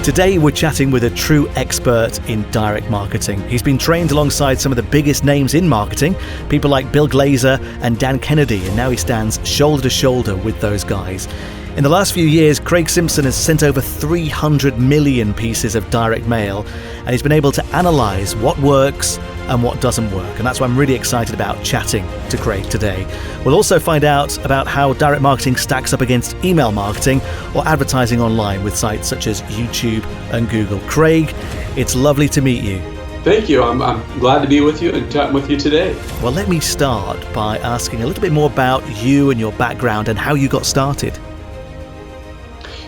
Today we're chatting with a true expert in direct marketing. He's been trained alongside some of the biggest names in marketing, people like Bill Glazer and Dan Kennedy, and now he stands shoulder to shoulder with those guys. In the last few years, Craig Simpson has sent over 300 million pieces of direct mail, and he's been able to analyse what works and what doesn't work. And that's why I'm really excited about chatting to Craig today. We'll also find out about how direct marketing stacks up against email marketing or advertising online with sites such as YouTube and Google. Craig, it's lovely to meet you. Thank you. I'm glad to be with you and chatting with you today. Well, let me start by asking a little bit more about you and your background and how you got started.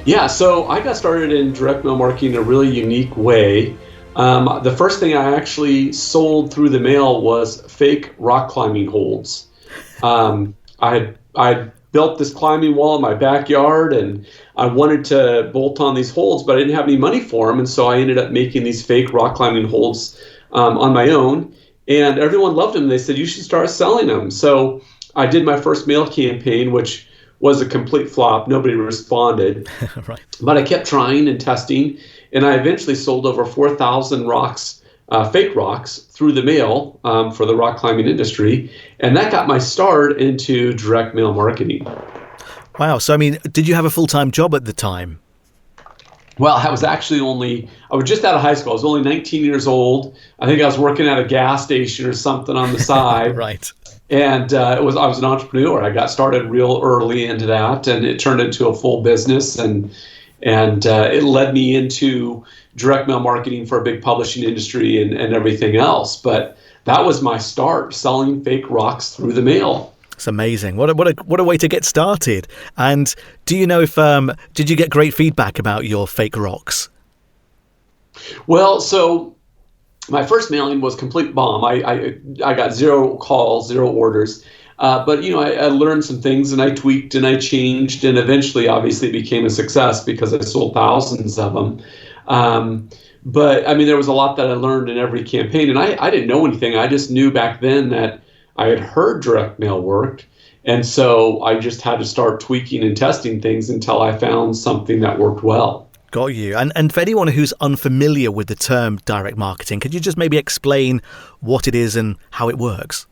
Yeah, so I got started in direct mail marketing in a really unique way. The first thing I actually sold through the mail was fake rock climbing holds. I had built this climbing wall in my backyard, and I wanted to bolt on these holds, but I didn't have any money for them, and so I ended up making these fake rock climbing holds on my own, and everyone loved them. They said, you should start selling them. So I did my first mail campaign, which was a complete flop. Nobody responded. Right. But I kept trying and testing, and I eventually sold over 4,000 rocks, fake rocks, through the mail for the rock climbing industry. And that got my start into direct mail marketing. Wow. So, I mean, did you have a full-time job at the time? Well, I was just out of high school. I was only 19 years old. I think I was working at a gas station or something on the side. Right. And I was an entrepreneur. I got started real early into that, and it turned into a full business, and it led me into direct mail marketing for a big publishing industry and everything else. But that was my start, selling fake rocks through the mail. It's amazing. What a way to get started. And do you know if did you get great feedback about your fake rocks? Well, so my first mailing was complete bomb. I got 0 calls, 0 orders. But, I learned some things, and I tweaked and I changed, and eventually, obviously, it became a success because I sold thousands of them. But, there was a lot that I learned in every campaign, and I didn't know anything. I just knew back then that I had heard direct mail worked, and so I just had to start tweaking and testing things until I found something that worked well. Got you. And for anyone who's unfamiliar with the term direct marketing, could you just maybe explain what it is and how it works?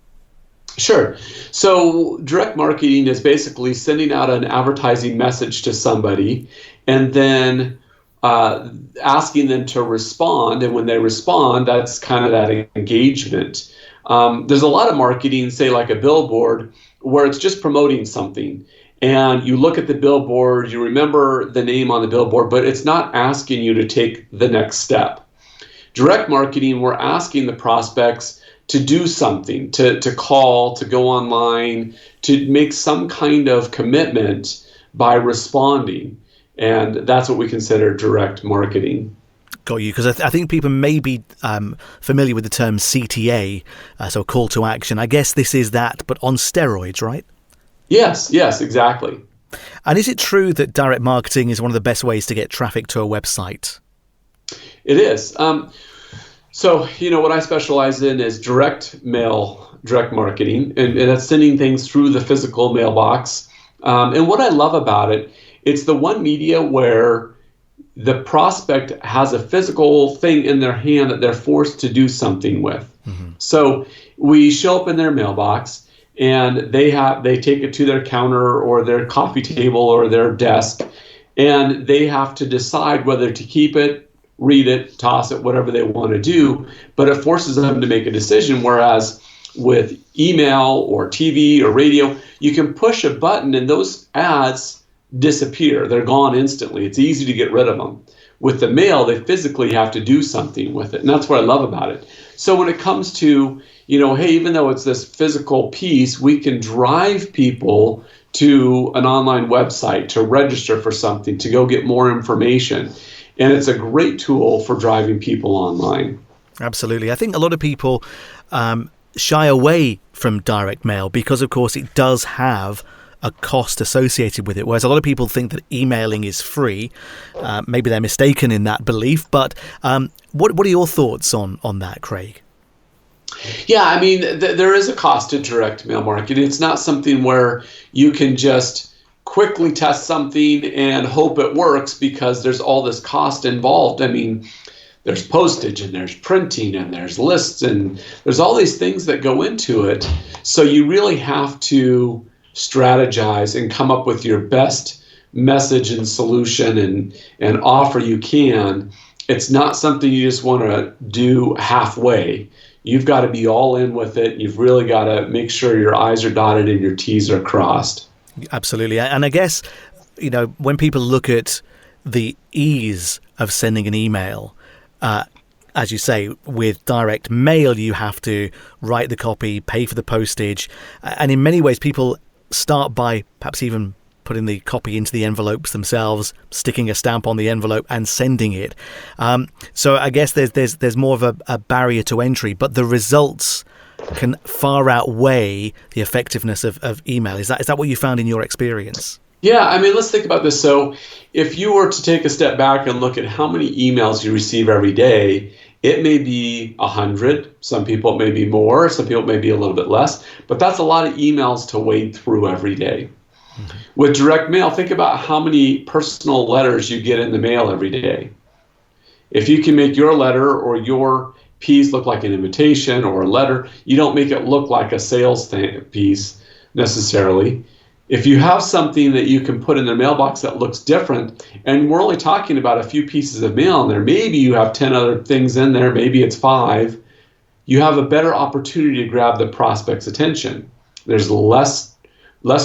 Sure. So direct marketing is basically sending out an advertising message to somebody and then asking them to respond. And when they respond, that's kind of that engagement. There's a lot of marketing, say like a billboard, where it's just promoting something. And you look at the billboard, you remember the name on the billboard, but it's not asking you to take the next step. Direct marketing, we're asking the prospects to do something, to call, to go online, to make some kind of commitment by responding. And that's what we consider direct marketing. Got you, because I think people may be familiar with the term CTA, so call to action. I guess this is that, but on steroids, right? Yes, exactly. And is it true that direct marketing is one of the best ways to get traffic to a website? It is. So, what I specialize in is direct marketing, and that's sending things through the physical mailbox. And what I love about it, it's the one media where the prospect has a physical thing in their hand that they're forced to do something with. Mm-hmm. So we show up in their mailbox, and they take it to their counter or their coffee table or their desk, and they have to decide whether to keep it, read it, toss it, whatever they want to do. But it forces them to make a decision, whereas with email or TV or radio, you can push a button and those ads disappear. They're gone instantly. It's easy to get rid of them. With the mail, they physically have to do something with it, and that's what I love about it. So when it comes to, hey, even though it's this physical piece, we can drive people to an online website to register for something, to go get more information. And it's a great tool for driving people online. Absolutely. I think a lot of people shy away from direct mail because, of course, it does have a cost associated with it, whereas a lot of people think that emailing is free. Maybe they're mistaken in that belief, but what are your thoughts on that, Craig? Yeah, there is a cost to direct mail marketing. It's not something where you can just quickly test something and hope it works because there's all this cost involved. I mean, there's postage and there's printing and there's lists and there's all these things that go into it. So you really have to strategize and come up with your best message and solution and offer you can. It's not something you just want to do halfway. You've got to be all in with it. You've really got to make sure your I's are dotted and your T's are crossed. Absolutely. And I guess, when people look at the ease of sending an email, as you say, with direct mail, you have to write the copy, pay for the postage. And in many ways, people start by perhaps even putting the copy into the envelopes themselves, sticking a stamp on the envelope and sending it. So I guess there's more of a barrier to entry, but the results can far outweigh the effectiveness of email. Is that what you found in your experience? Yeah, I mean, let's think about this. So if you were to take a step back and look at how many emails you receive every day, it may be 100. Some people it may be more. Some people it may be a little bit less. But that's a lot of emails to wade through every day. Mm-hmm. With direct mail, think about how many personal letters you get in the mail every day. If you can make your letter or your piece look like an invitation or a letter, you don't make it look like a sales piece necessarily. If you have something that you can put in the mailbox that looks different, and we're only talking about a few pieces of mail in there, maybe you have 10 other things in there, maybe it's 5, you have a better opportunity to grab the prospect's attention. There's less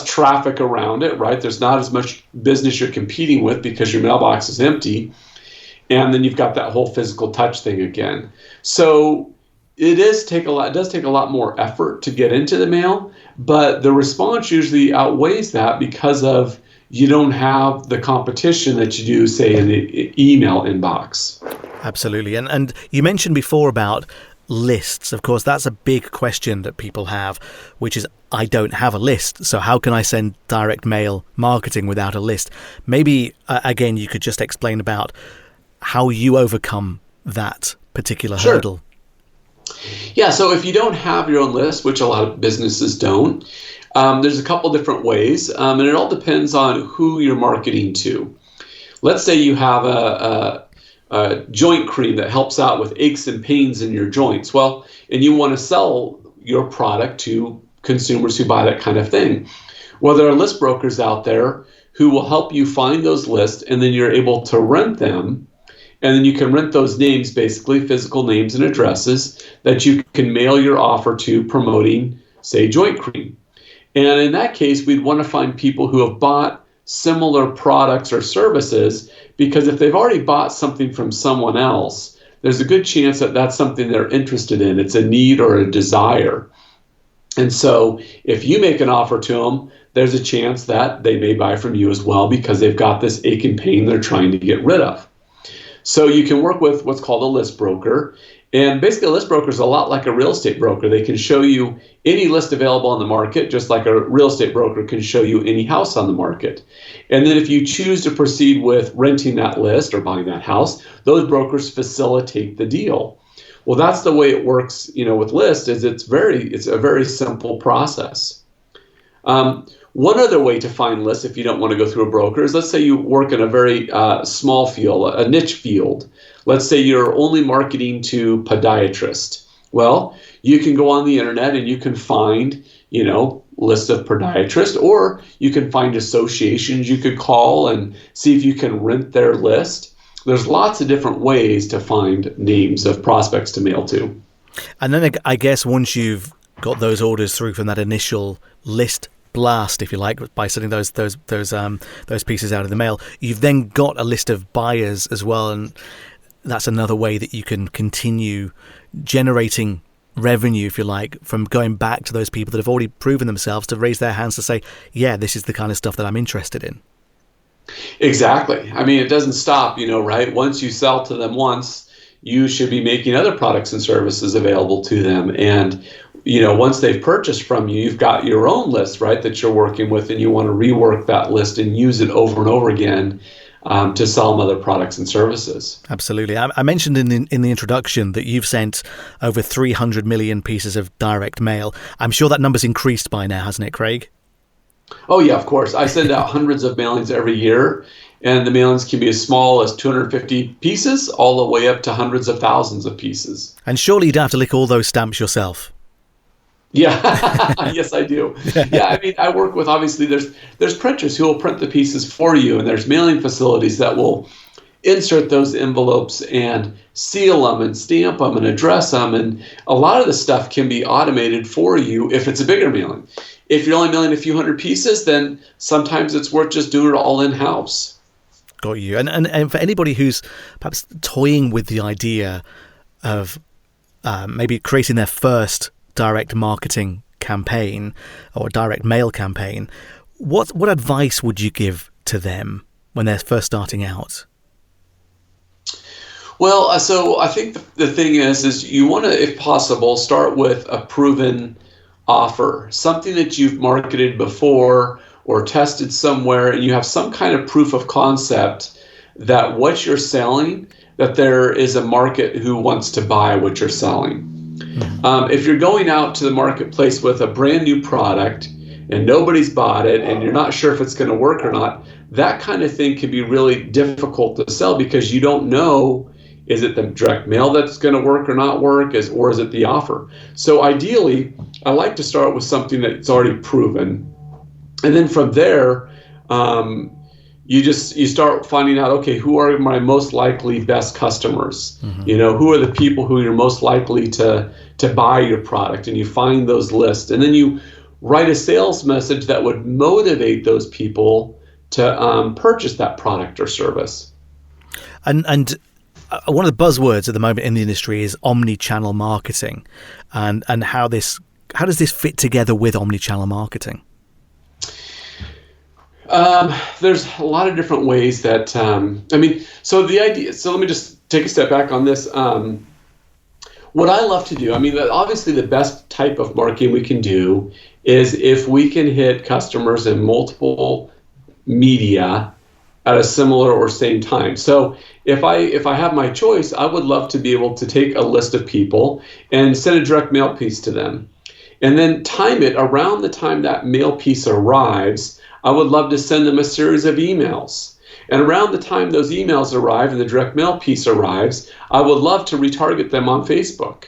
traffic around it, right? There's not as much business you're competing with because your mailbox is empty. And then you've got that whole physical touch thing again. So it does take a lot more effort to get into the mail, but the response usually outweighs that because of you don't have the competition that you do, say, in the email inbox. Absolutely. And you mentioned before about lists. Of course, that's a big question that people have, which is, I don't have a list. So how can I send direct mail marketing without a list? Maybe, again, you could just explain about how you overcome that particular hurdle. Yeah, so if you don't have your own list, which a lot of businesses don't, there's a couple different ways, and it all depends on who you're marketing to. Let's say you have a joint cream that helps out with aches and pains in your joints. Well, and you want to sell your product to consumers who buy that kind of thing. Well, there are list brokers out there who will help you find those lists, and then you're able to rent them. And then you can rent those names, basically physical names and addresses that you can mail your offer to promoting, say, joint cream. And in that case, we'd want to find people who have bought similar products or services, because if they've already bought something from someone else, there's a good chance that that's something they're interested in. It's a need or a desire. And so if you make an offer to them, there's a chance that they may buy from you as well because they've got this ache and pain they're trying to get rid of. So you can work with what's called a list broker. And basically a list broker is a lot like a real estate broker. They can show you any list available on the market, just like a real estate broker can show you any house on the market. And then if you choose to proceed with renting that list or buying that house, those brokers facilitate the deal. Well, that's the way it works, with lists, is it's a very simple process. One other way to find lists, if you don't want to go through a broker, is let's say you work in a very small field, a niche field. Let's say you're only marketing to podiatrists. Well, you can go on the internet and you can find, lists of podiatrists, or you can find associations you could call and see if you can rent their list. There's lots of different ways to find names of prospects to mail to. And then I guess once you've got those orders through from that initial list blast, if you like, by sending those pieces out of the mail, you've then got a list of buyers as well, and that's another way that you can continue generating revenue, if you like, from going back to those people that have already proven themselves to raise their hands to say, yeah, this is the kind of stuff that I'm interested in. Exactly. I mean, it doesn't stop, right? Once you sell to them once, you should be making other products and services available to them. And once they've purchased from you, you've got your own list, right, that you're working with, and you want to rework that list and use it over and over again to sell them other products and services. Absolutely. I mentioned in the introduction that you've sent over 300 million pieces of direct mail. I'm sure that number's increased by now, hasn't it, Craig? Oh yeah, of course. I send out hundreds of mailings every year, and the mailings can be as small as 250 pieces all the way up to hundreds of thousands of pieces. And surely you don't have to lick all those stamps yourself. Yeah, yes, I do. Yeah, I mean, I work with, obviously there's printers who will print the pieces for you, and there's mailing facilities that will insert those envelopes and seal them and stamp them and address them, and a lot of the stuff can be automated for you if it's a bigger mailing. If you're only mailing a few hundred pieces, then sometimes it's worth just doing it all in-house. Got you. And for anybody who's perhaps toying with the idea of maybe creating their first direct marketing campaign or direct mail campaign, what advice would you give to them when they're first starting out? Well, so I think the thing is you want to, if possible, start with a proven offer, something that you've marketed before or tested somewhere, and you have some kind of proof of concept that what you're selling, that there is a market who wants to buy what you're selling. If you're going out to the marketplace with a brand new product and nobody's bought it and you're not sure if it's going to work or not, that kind of thing can be really difficult to sell because you don't know, is it the direct mail that's going to work or not work, or is it the offer? So ideally, I like to start with something that's already proven. And then from there, you start finding out, okay, who are my most likely best customers? Who are the people who you're most likely to buy your product? And you find those lists. And then you write a sales message that would motivate those people to purchase that product or service. And one of the buzzwords at the moment in the industry is omni-channel marketing, and how does this fit together with omni-channel marketing? There's a lot of different ways that so the idea. So let me just take a step back on this. What I love to do, obviously the best type of marketing we can do is if we can hit customers in multiple media at a similar or same time. So if I have my choice, I would love to be able to take a list of people and send a direct mail piece to them, and then time it around the time that mail piece arrives. I would love to send them a series of emails. And around the time those emails arrive and the direct mail piece arrives, I would love to retarget them on Facebook,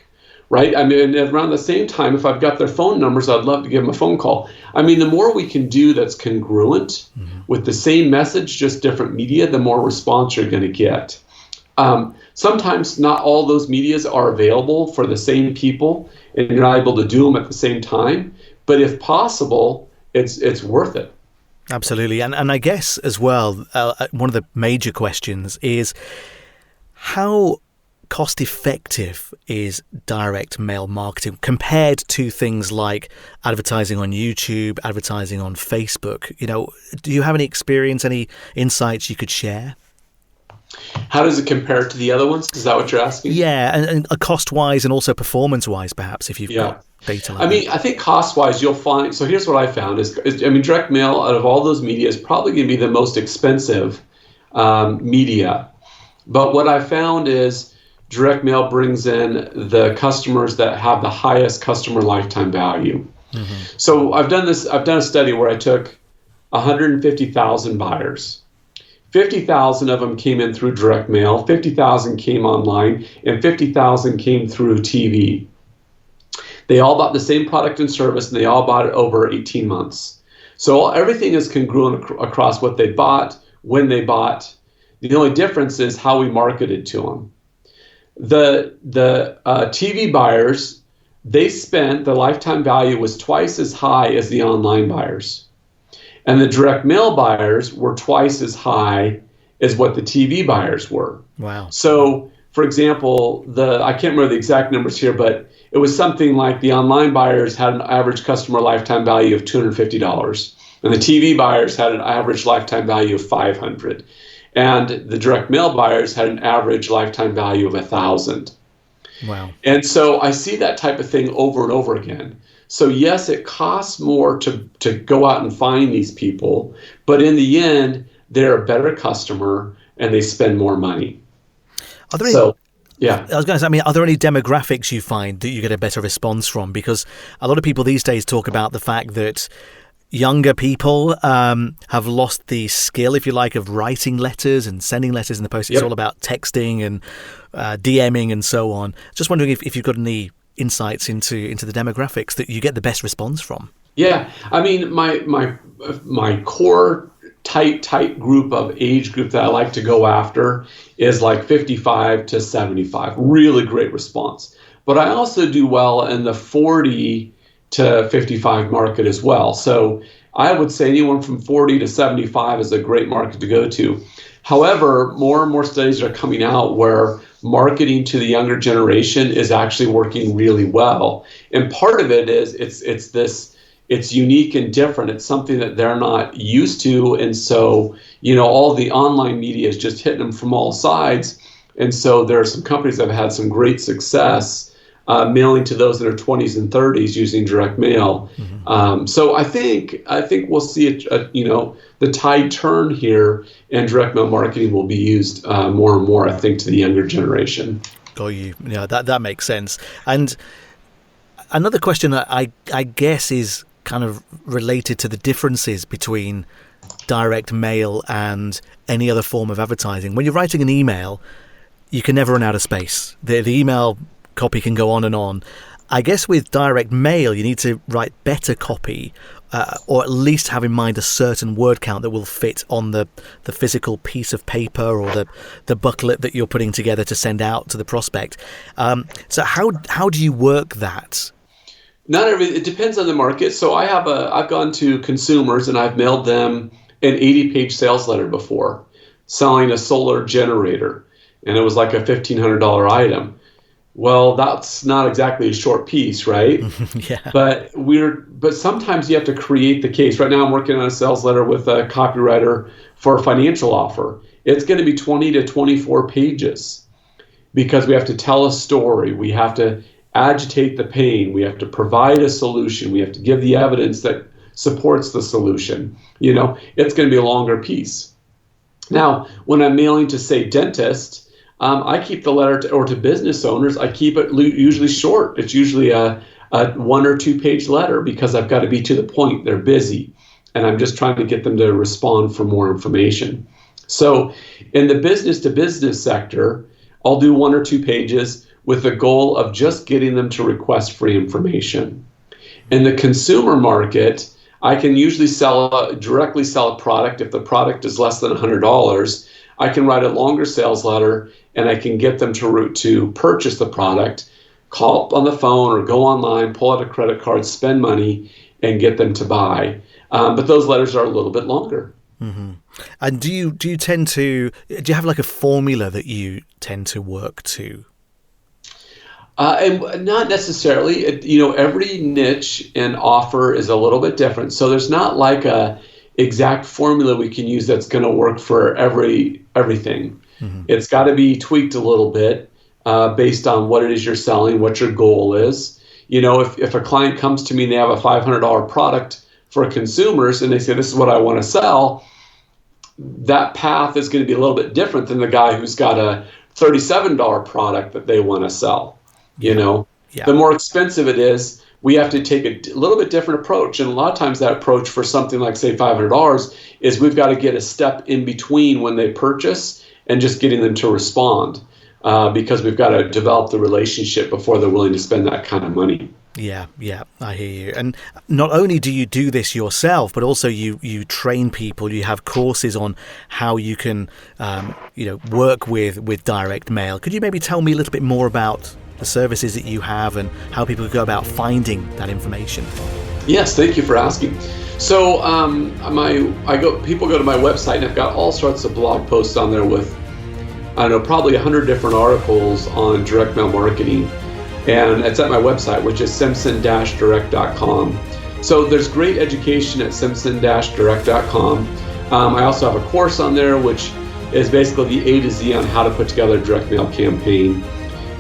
right? Around the same time, if I've got their phone numbers, I'd love to give them a phone call. The more we can do that's congruent with the same message, just different media, the more response you're going to get. Sometimes not all those medias are available for the same people, and you're not able to do them at the same time. But if possible, it's worth it. Absolutely. And I guess as well, one of the major questions is how cost effective is direct mail marketing compared to things like advertising on YouTube, advertising on Facebook? Do you have any experience, any insights you could share? How does it compare to the other ones? Is that what you're asking? Yeah, and cost-wise and also performance-wise, perhaps, if you've got data like that. I think cost-wise, you'll find, so here's what I found is direct mail out of all those media is probably going to be the most expensive media. But what I found is direct mail brings in the customers that have the highest customer lifetime value. So I've done a study where I took 150,000 buyers. 50,000 of them came in through direct mail, 50,000 came online, and 50,000 came through TV. They all bought the same product and service, and they all bought it over 18 months. So everything is congruent across what they bought, when they bought. The only difference is how we marketed to them. The TV buyers, the lifetime value was twice as high as the online buyers. And the direct mail buyers were twice as high as what the TV buyers were. Wow. So, for example, I can't remember the exact numbers here, but it was something like the online buyers had an average customer lifetime value of $250, and the TV buyers had an average lifetime value of $500, and the direct mail buyers had an average lifetime value of $1,000. Wow. And so I see that type of thing over and over again. So yes, it costs more to go out and find these people, but in the end, they're a better customer and they spend more money. I was going to say, are there any demographics you find that you get a better response from? Because a lot of people these days talk about the fact that younger people have lost the skill, if you like, of writing letters and sending letters in the post. It's all about texting and DMing and so on. Just wondering if you've got any insights into the demographics that you get the best response from. Yeah, I mean, my core tight group of age group that I like to go after is like 55 to 75. Really great response. But I also do well in the 40 to 55 market as well. So I would say anyone from 40 to 75 is a great market to go to. However, more and more studies are coming out where marketing to the younger generation is actually working really well. And part of it is it's unique and different. It's something that they're not used to. And so, all the online media is just hitting them from all sides. And so there are some companies that have had some great success mailing to those in their 20s and 30s using direct mail. Mm-hmm. So I think we'll see the tide turn here, and direct mail marketing will be used more and more, I think, to the younger generation. Got you. Yeah, that makes sense. And another question that I guess is kind of related to the differences between direct mail and any other form of advertising. When you're writing an email, you can never run out of space. The email copy can go on and on. I guess with direct mail, you need to write better copy, or at least have in mind a certain word count that will fit on the physical piece of paper or the booklet that you're putting together to send out to the prospect. So how do you work that? It depends on the market. So I've gone to consumers and I've mailed them an 80-page sales letter before, selling a solar generator, and it was like a $1,500 item. Well, that's not exactly a short piece, right? Yeah. But sometimes you have to create the case. Right now I'm working on a sales letter with a copywriter for a financial offer. It's going to be 20 to 24 pages because we have to tell a story. We have to agitate the pain. We have to provide a solution. We have to give the evidence that supports the solution. It's going to be a longer piece. Now, when I'm mailing to, say, dentists, I keep the letter to business owners. I keep it usually short. It's usually a 1 or 2 page letter because I've got to be to the point. They're busy, and I'm just trying to get them to respond for more information. So in the business to business sector, I'll do 1 or 2 pages with the goal of just getting them to request free information. In the consumer market, I can usually directly sell a product. If the product is less than $100, I can write a longer sales letter and I can get them to purchase the product, call up on the phone or go online, pull out a credit card, spend money, and get them to buy. But those letters are a little bit longer. Mm-hmm. And do you have like a formula that you tend to work to? And not necessarily. Every niche and offer is a little bit different. So there's not like a exact formula we can use that's going to work for everything. Mm-hmm. It's got to be tweaked a little bit based on what it is you're selling, what your goal is. If a client comes to me and they have a $500 product for consumers and they say, this is what I want to sell, that path is going to be a little bit different than the guy who's got a $37 product that they want to sell. Yeah. The more expensive it is, we have to take a little bit different approach. And a lot of times that approach for something like, say, $500 is we've got to get a step in between when they purchase and just getting them to respond because we've got to develop the relationship before they're willing to spend that kind of money. Yeah, I hear you. And not only do you do this yourself, but also you train people. You have courses on how you can, work with direct mail. Could you maybe tell me a little bit more about the services that you have and how people go about finding that information? Yes, thank you for asking. So people go to my website and I've got all sorts of blog posts on there with, probably 100 different articles on direct mail marketing. And it's at my website, which is simpson-direct.com. So there's great education at simpson-direct.com. I also have a course on there, which is basically the A to Z on how to put together a direct mail campaign.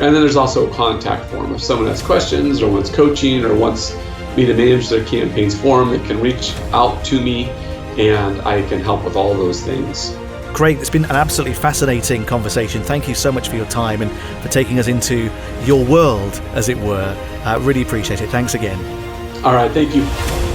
And then there's also a contact form. If someone has questions or wants coaching or wants me to manage their campaigns for them, they can reach out to me and I can help with all those things. Craig, it's been an absolutely fascinating conversation. Thank you so much for your time and for taking us into your world, as it were. Really appreciate it. Thanks again. All right. Thank you.